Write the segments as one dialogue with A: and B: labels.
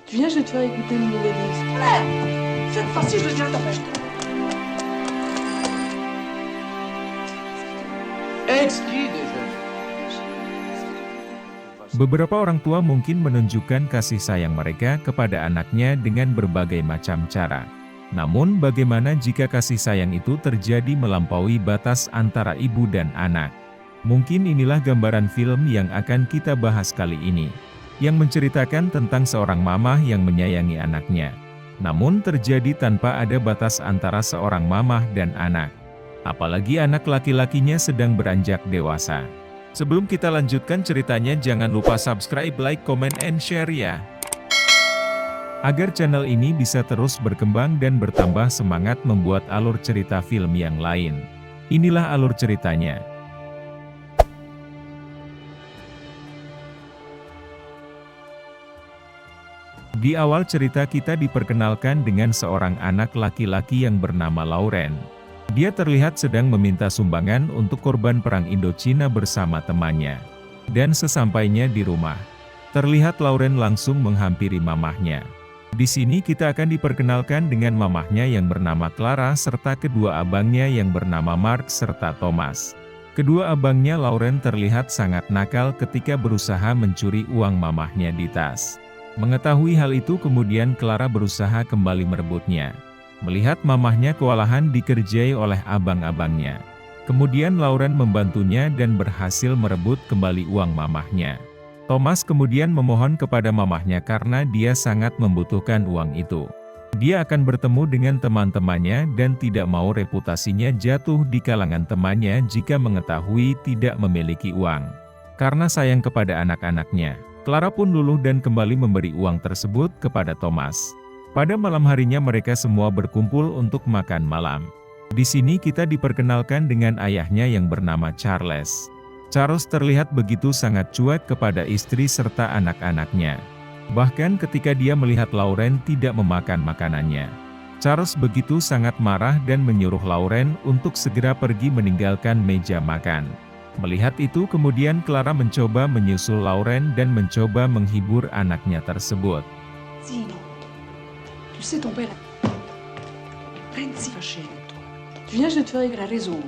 A: Tu viens, je vais te faire écouter une nouvelle liste. Cette fois-ci, je viens t'appelle.
B: Exquis déjà.
C: Beberapa orang tua mungkin menunjukkan kasih sayang mereka kepada anaknya dengan berbagai macam cara. Namun bagaimana jika kasih sayang itu terjadi melampaui batas antara ibu dan anak? Mungkin inilah gambaran film yang akan kita bahas kali ini, yang menceritakan tentang seorang mamah yang menyayangi anaknya. Namun terjadi tanpa ada batas antara seorang mamah dan anak. Apalagi anak laki-lakinya sedang beranjak dewasa. Sebelum kita lanjutkan ceritanya, jangan lupa subscribe, like, comment, and share ya. Agar channel ini bisa terus berkembang dan bertambah semangat membuat alur cerita film yang lain. Inilah alur ceritanya. Di awal cerita kita diperkenalkan dengan seorang anak laki-laki yang bernama Lauren. Dia terlihat sedang meminta sumbangan untuk korban perang Indochina bersama temannya. Dan sesampainya di rumah, terlihat Lauren langsung menghampiri mamahnya. Di sini kita akan diperkenalkan dengan mamahnya yang bernama Clara serta kedua abangnya yang bernama Mark serta Thomas. Kedua abangnya Lauren terlihat sangat nakal ketika berusaha mencuri uang mamahnya di tas. Mengetahui hal itu kemudian Clara berusaha kembali merebutnya. Melihat mamahnya kewalahan dikerjai oleh abang-abangnya. Kemudian Lauren membantunya dan berhasil merebut kembali uang mamahnya. Thomas kemudian memohon kepada mamahnya karena dia sangat membutuhkan uang itu. Dia akan bertemu dengan teman-temannya dan tidak mau reputasinya jatuh di kalangan temannya jika mengetahui tidak memiliki uang. Karena sayang kepada anak-anaknya, Clara pun luluh dan kembali memberi uang tersebut kepada Thomas. Pada malam harinya mereka semua berkumpul untuk makan malam. Di sini kita diperkenalkan dengan ayahnya yang bernama Charles. Charles terlihat begitu sangat cuek kepada istri serta anak-anaknya. Bahkan ketika dia melihat Lauren tidak memakan makanannya, Charles begitu sangat marah dan menyuruh Lauren untuk segera pergi meninggalkan meja makan. Melihat itu kemudian Clara mencoba menyusul Lauren dan mencoba menghibur anaknya tersebut.
A: Dis, non. Tu sais, ton père... Rien de si fâché avec toi. Tu viens, je vais te faire la raison.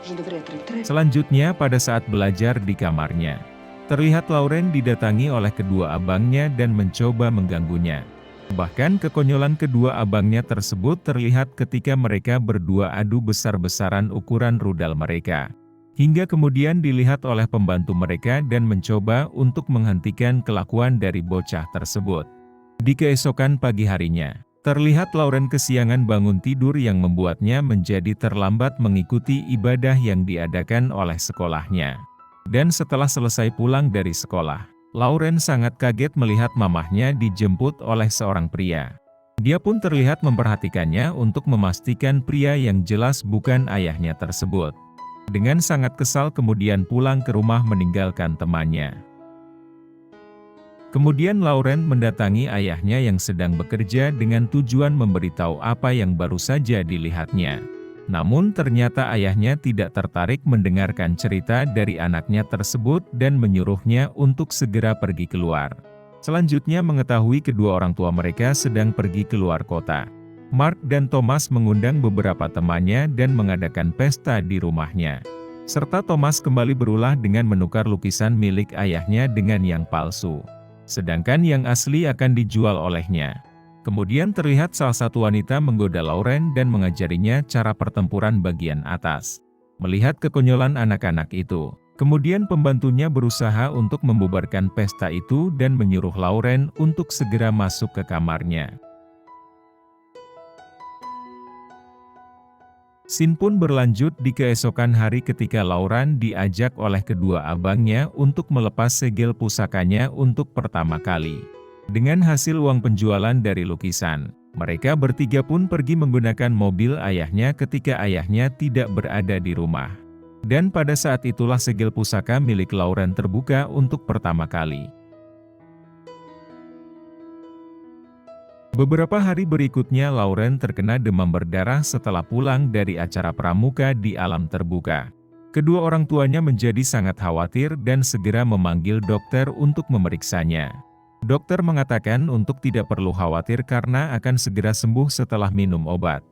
A: Je devrais être très...
C: Selanjutnya pada saat belajar di kamarnya, terlihat Lauren didatangi oleh kedua abangnya dan mencoba mengganggunya. Bahkan kekonyolan kedua abangnya tersebut terlihat ketika mereka berdua adu besar-besaran ukuran rudal mereka. Hingga kemudian dilihat oleh pembantu mereka dan mencoba untuk menghentikan kelakuan dari bocah tersebut. Di keesokan pagi harinya, terlihat Lauren kesiangan bangun tidur yang membuatnya menjadi terlambat mengikuti ibadah yang diadakan oleh sekolahnya. Dan setelah selesai pulang dari sekolah, Lauren sangat kaget melihat mamahnya dijemput oleh seorang pria. Dia pun terlihat memperhatikannya untuk memastikan pria yang jelas bukan ayahnya tersebut. Dengan sangat kesal kemudian pulang ke rumah meninggalkan temannya. Kemudian Lauren mendatangi ayahnya yang sedang bekerja dengan tujuan memberitahu apa yang baru saja dilihatnya. Namun ternyata ayahnya tidak tertarik mendengarkan cerita dari anaknya tersebut dan menyuruhnya untuk segera pergi keluar. Selanjutnya mengetahui kedua orang tua mereka sedang pergi keluar kota. Mark dan Thomas mengundang beberapa temannya dan mengadakan pesta di rumahnya. Serta Thomas kembali berulah dengan menukar lukisan milik ayahnya dengan yang palsu. Sedangkan yang asli akan dijual olehnya. Kemudian terlihat salah satu wanita menggoda Lauren dan mengajarinya cara pertempuran bagian atas. Melihat kekonyolan anak-anak itu, kemudian pembantunya berusaha untuk membubarkan pesta itu dan menyuruh Lauren untuk segera masuk ke kamarnya. Scene pun berlanjut di keesokan hari ketika Lauren diajak oleh kedua abangnya untuk melepas segel pusakanya untuk pertama kali. Dengan hasil uang penjualan dari lukisan, mereka bertiga pun pergi menggunakan mobil ayahnya ketika ayahnya tidak berada di rumah. Dan pada saat itulah segel pusaka milik Lauren terbuka untuk pertama kali. Beberapa hari berikutnya Lauren terkena demam berdarah setelah pulang dari acara pramuka di alam terbuka. Kedua orang tuanya menjadi sangat khawatir dan segera memanggil dokter untuk memeriksanya. Dokter mengatakan untuk tidak perlu khawatir karena akan segera sembuh setelah minum obat.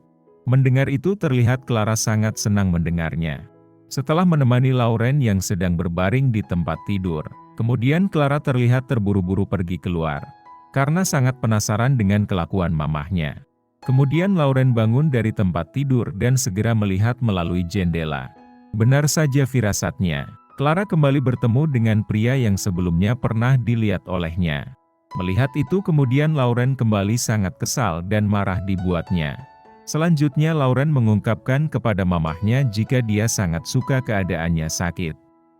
C: Mendengar itu terlihat Clara sangat senang mendengarnya. Setelah menemani Lauren yang sedang berbaring di tempat tidur, kemudian Clara terlihat terburu-buru pergi keluar, karena sangat penasaran dengan kelakuan mamahnya. Kemudian Lauren bangun dari tempat tidur dan segera melihat melalui jendela. Benar saja firasatnya, Clara kembali bertemu dengan pria yang sebelumnya pernah dilihat olehnya. Melihat itu kemudian Lauren kembali sangat kesal dan marah dibuatnya. Selanjutnya Lauren mengungkapkan kepada mamahnya jika dia sangat suka keadaannya sakit,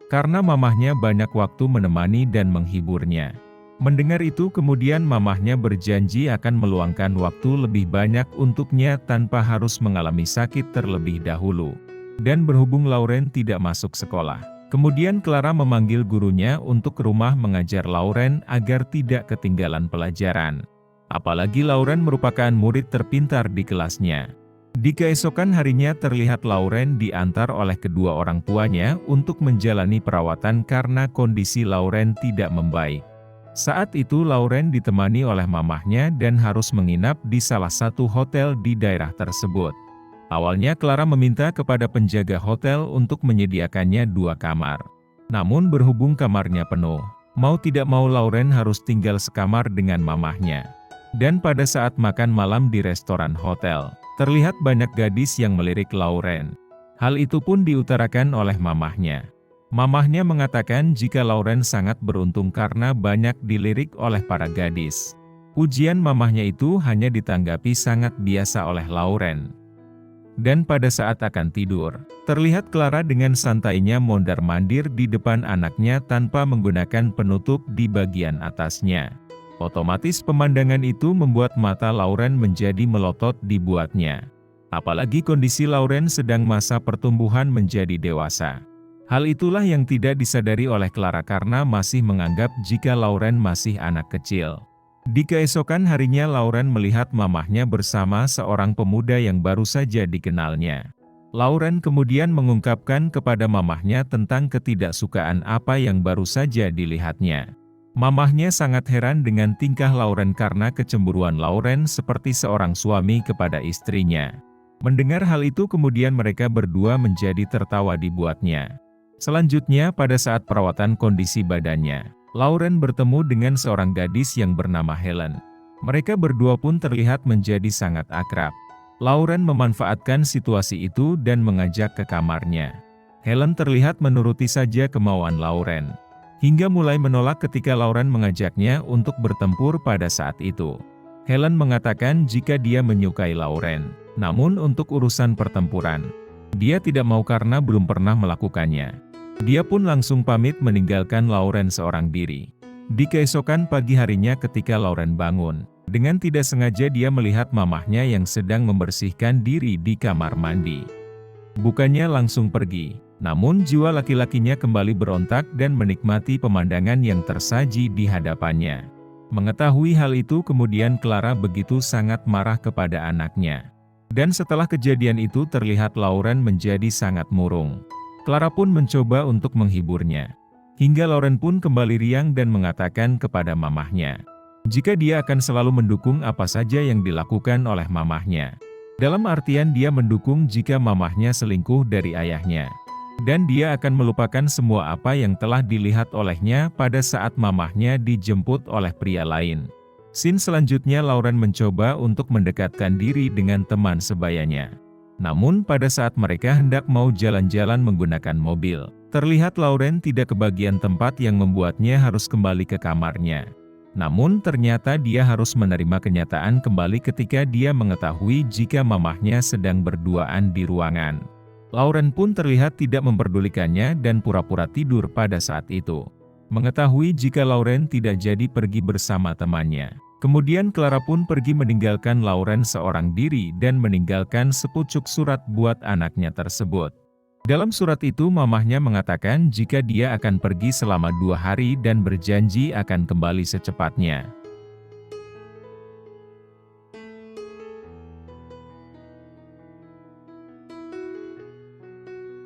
C: karena mamahnya banyak waktu menemani dan menghiburnya. Mendengar itu kemudian mamahnya berjanji akan meluangkan waktu lebih banyak untuknya tanpa harus mengalami sakit terlebih dahulu. Dan berhubung Lauren tidak masuk sekolah, kemudian Clara memanggil gurunya untuk ke rumah mengajar Lauren agar tidak ketinggalan pelajaran. Apalagi Lauren merupakan murid terpintar di kelasnya. Di keesokan harinya terlihat Lauren diantar oleh kedua orang tuanya untuk menjalani perawatan karena kondisi Lauren tidak membaik. Saat itu Lauren ditemani oleh mamahnya dan harus menginap di salah satu hotel di daerah tersebut. Awalnya Clara meminta kepada penjaga hotel untuk menyediakannya 2 kamar. Namun berhubung kamarnya penuh, mau tidak mau Lauren harus tinggal sekamar dengan mamahnya. Dan pada saat makan malam di restoran hotel, terlihat banyak gadis yang melirik Lauren. Hal itu pun diutarakan oleh mamahnya. Mamahnya mengatakan jika Lauren sangat beruntung karena banyak dilirik oleh para gadis. Pujian mamahnya itu hanya ditanggapi sangat biasa oleh Lauren. Dan pada saat akan tidur, terlihat Clara dengan santainya mondar-mandir di depan anaknya tanpa menggunakan penutup di bagian atasnya. Otomatis pemandangan itu membuat mata Lauren menjadi melotot dibuatnya. Apalagi kondisi Lauren sedang masa pertumbuhan menjadi dewasa. Hal itulah yang tidak disadari oleh Clara karena masih menganggap jika Lauren masih anak kecil. Di keesokan harinya Lauren melihat mamahnya bersama seorang pemuda yang baru saja dikenalnya. Lauren kemudian mengungkapkan kepada mamahnya tentang ketidaksukaan apa yang baru saja dilihatnya. Mamahnya sangat heran dengan tingkah Lauren karena kecemburuan Lauren seperti seorang suami kepada istrinya. Mendengar hal itu kemudian mereka berdua menjadi tertawa dibuatnya. Selanjutnya pada saat perawatan kondisi badannya, Lauren bertemu dengan seorang gadis yang bernama Helen. Mereka berdua pun terlihat menjadi sangat akrab. Lauren memanfaatkan situasi itu dan mengajak ke kamarnya. Helen terlihat menuruti saja kemauan Lauren, hingga mulai menolak ketika Lauren mengajaknya untuk bertempur pada saat itu. Helen mengatakan jika dia menyukai Lauren, namun untuk urusan pertempuran, dia tidak mau karena belum pernah melakukannya. Dia pun langsung pamit meninggalkan Lauren seorang diri. Di keesokan pagi harinya ketika Lauren bangun, dengan tidak sengaja dia melihat mamahnya yang sedang membersihkan diri di kamar mandi. Bukannya langsung pergi, namun jiwa laki-lakinya kembali berontak dan menikmati pemandangan yang tersaji di hadapannya. Mengetahui hal itu kemudian Clara begitu sangat marah kepada anaknya. Dan setelah kejadian itu terlihat Lauren menjadi sangat murung. Clara pun mencoba untuk menghiburnya. Hingga Lauren pun kembali riang dan mengatakan kepada mamahnya, jika dia akan selalu mendukung apa saja yang dilakukan oleh mamahnya. Dalam artian dia mendukung jika mamahnya selingkuh dari ayahnya. Dan dia akan melupakan semua apa yang telah dilihat olehnya pada saat mamahnya dijemput oleh pria lain. Scene selanjutnya Lauren mencoba untuk mendekatkan diri dengan teman sebayanya. Namun pada saat mereka hendak mau jalan-jalan menggunakan mobil, terlihat Lauren tidak kebagian tempat yang membuatnya harus kembali ke kamarnya. Namun ternyata dia harus menerima kenyataan kembali ketika dia mengetahui jika mamahnya sedang berduaan di ruangan. Lauren pun terlihat tidak memperdulikannya dan pura-pura tidur pada saat itu. Mengetahui jika Lauren tidak jadi pergi bersama temannya. Kemudian Clara pun pergi meninggalkan Lauren seorang diri dan meninggalkan sepucuk surat buat anaknya tersebut. Dalam surat itu mamahnya mengatakan jika dia akan pergi selama 2 hari dan berjanji akan kembali secepatnya.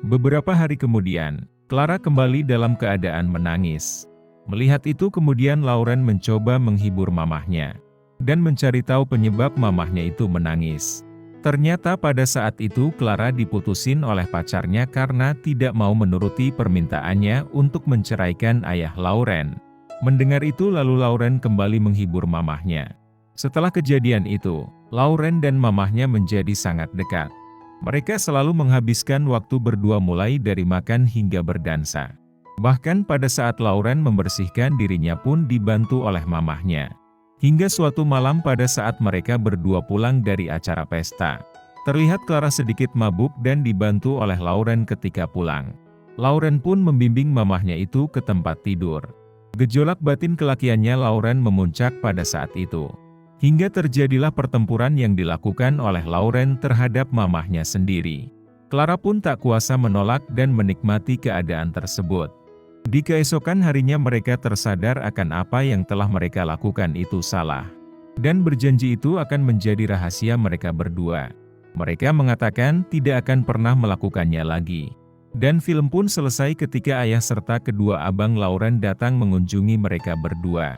C: Beberapa hari kemudian, Clara kembali dalam keadaan menangis. Melihat itu kemudian Lauren mencoba menghibur mamahnya dan mencari tahu penyebab mamahnya itu menangis. Ternyata pada saat itu Clara diputusin oleh pacarnya karena tidak mau menuruti permintaannya untuk menceraikan ayah Lauren. Mendengar itu lalu Lauren kembali menghibur mamahnya. Setelah kejadian itu, Lauren dan mamahnya menjadi sangat dekat. Mereka selalu menghabiskan waktu berdua mulai dari makan hingga berdansa. Bahkan pada saat Lauren membersihkan dirinya pun dibantu oleh mamahnya. Hingga suatu malam pada saat mereka berdua pulang dari acara pesta. Terlihat Clara sedikit mabuk dan dibantu oleh Lauren ketika pulang. Lauren pun membimbing mamahnya itu ke tempat tidur. Gejolak batin kelakiannya Lauren memuncak pada saat itu. Hingga terjadilah pertempuran yang dilakukan oleh Lauren terhadap mamahnya sendiri. Clara pun tak kuasa menolak dan menikmati keadaan tersebut. Di keesokan harinya mereka tersadar akan apa yang telah mereka lakukan itu salah. Dan berjanji itu akan menjadi rahasia mereka berdua. Mereka mengatakan tidak akan pernah melakukannya lagi. Dan film pun selesai ketika ayah serta kedua abang Lauren datang mengunjungi mereka berdua.